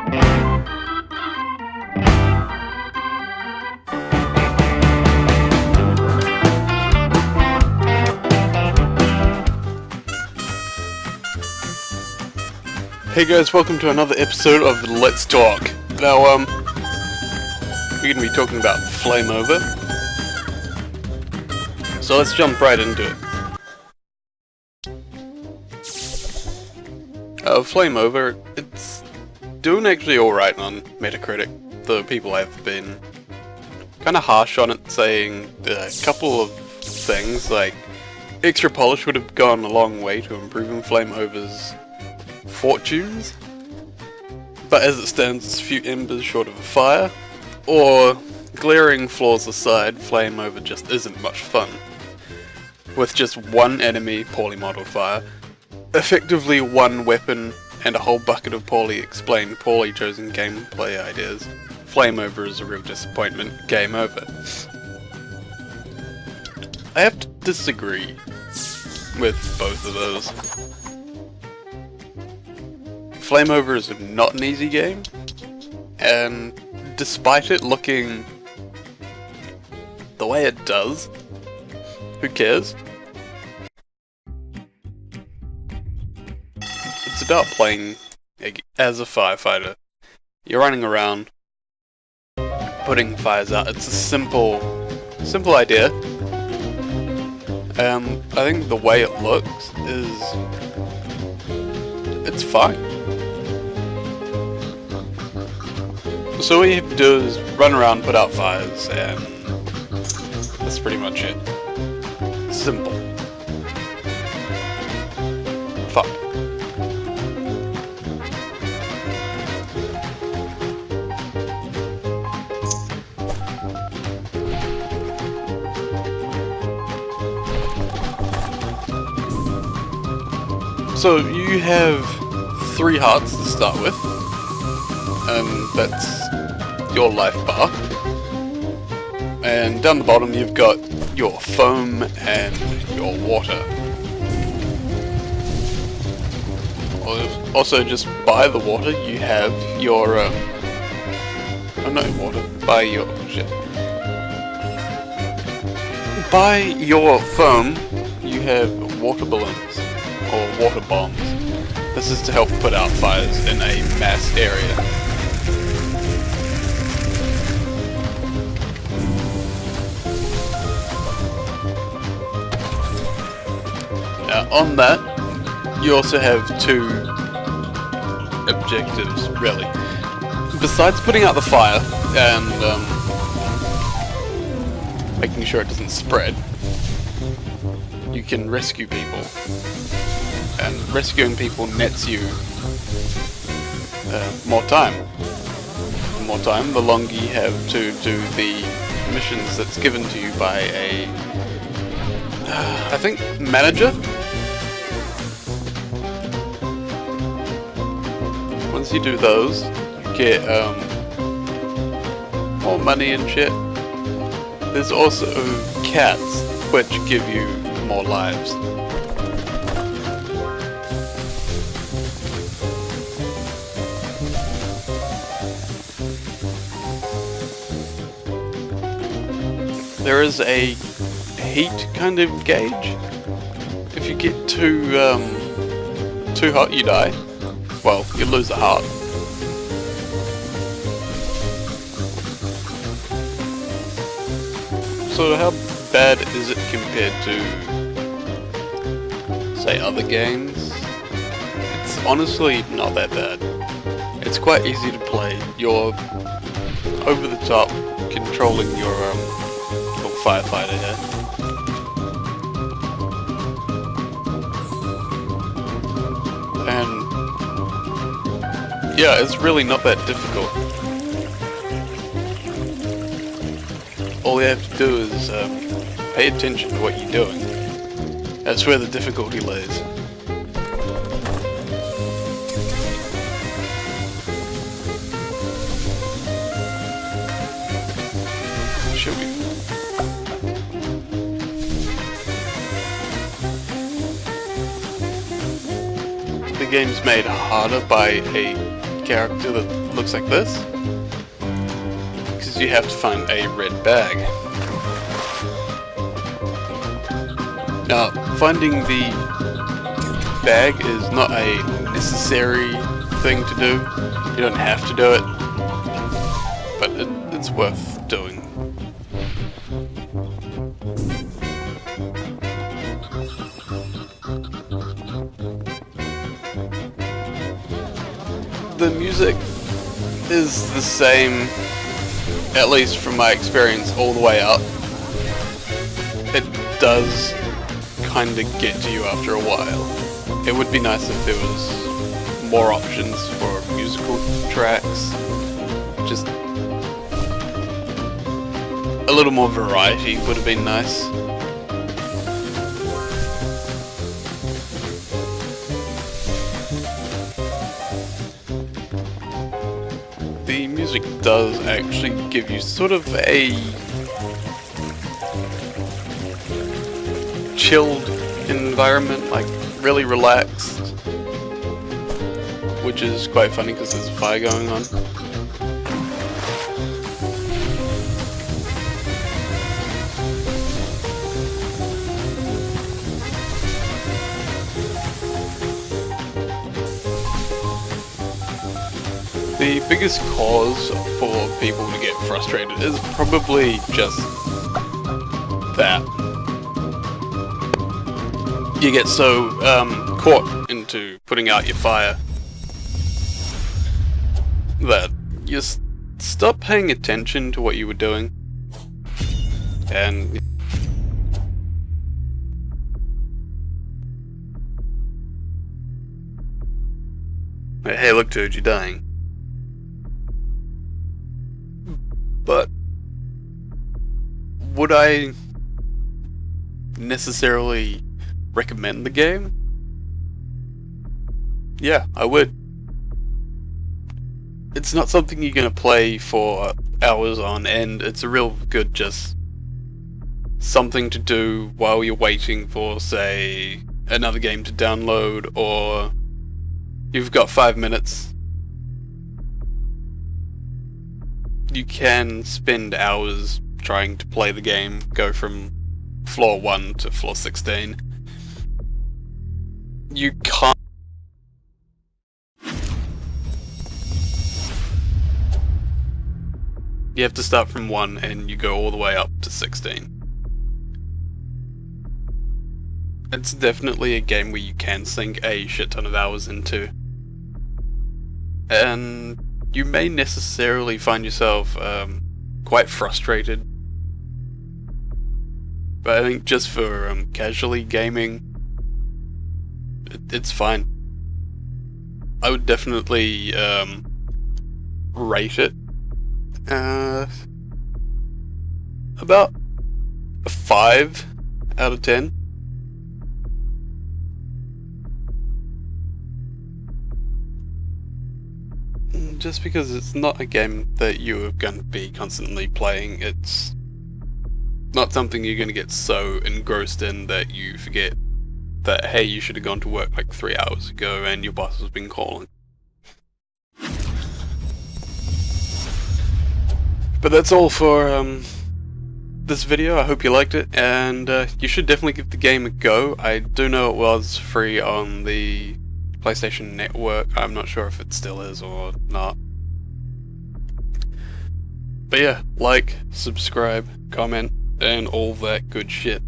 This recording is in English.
Hey guys, welcome to another episode of Let's Talk. Now, we're gonna be talking about Flame Over. So let's jump right into it. Flame Over, it's doing actually alright on Metacritic. The people have been kinda harsh on it, saying a couple of things, like extra polish would have gone a long way to improving Flame Over's fortunes, but as it stands it's a few embers short of a fire, or glaring flaws aside, Flame Over just isn't much fun. With just one enemy, poorly modelled fire, effectively one weapon, and a whole bucket of poorly explained, poorly chosen gameplay ideas, Flame Over is a real disappointment. Game over. I have to disagree with both of those. Flame Over is not an easy game, and despite it looking the way it does, who cares? It's about playing as a firefighter. You're running around, putting fires out. It's a simple idea. I think the way it looks it's fine. So all you have to do is run around, put out fires, and that's pretty much it. Simple. Fun. So you have 3 hearts to start with. That's your life bar, and down the bottom you've got your foam and your water. Also, just by the water you have your by your foam you have water balloons or water bombs. This is to help put out fires in a mass area. On that, you also have 2 objectives, really. Besides putting out the fire and making sure it doesn't spread, you can rescue people. And rescuing people nets you more time. The more time, the longer you have to do the missions that's given to you by a I think manager? Once you do those, you get more money and shit. There's also cats, which give you more lives. There is a heat kind of gauge. If you get too hot, you die. Well, you lose a heart. So how bad is it compared to, say, other games? It's honestly not that bad. It's quite easy to play. You're over the top controlling your little firefighter here. And yeah, it's really not that difficult. All you have to do is pay attention to what you're doing. That's where the difficulty lays. Should we? The game's made harder by a character that looks like this, because you have to find a red bag. Now, finding the bag is not a necessary thing to do. You don't have to do it, but it's worth doing. The music is the same, at least from my experience, all the way up. It does kinda get to you after a while. It would be nice if there was more options for musical tracks. Just a little more variety would have been nice. The music does actually give you sort of a chilled environment, like really relaxed, which is quite funny because there's a fire going on. The biggest cause for people to get frustrated is probably just that. You get so caught into putting out your fire that you stop paying attention to what you were doing, and hey, look dude, you're dying. But would I necessarily recommend the game? Yeah, I would. It's not something you're gonna play for hours on end. It's a real good just something to do while you're waiting for, say, another game to download, or you've got 5 minutes. You can spend hours trying to play the game, go from floor 1 to floor 16. You can't. You have to start from 1 and you go all the way up to 16. It's definitely a game where you can sink a shit ton of hours into. And you may necessarily find yourself quite frustrated. But I think just for casually gaming, it's fine. I would definitely rate it about a 5 out of 10. Just because it's not a game that you're going to be constantly playing. It's not something you're going to get so engrossed in that you forget that, hey, you should have gone to work like 3 hours ago and your boss has been calling. But that's all for this video. I hope you liked it, and you should definitely give the game a go. I do know it was free on the PlayStation Network. I'm not sure if it still is or not. But yeah, like, subscribe, comment, and all that good shit.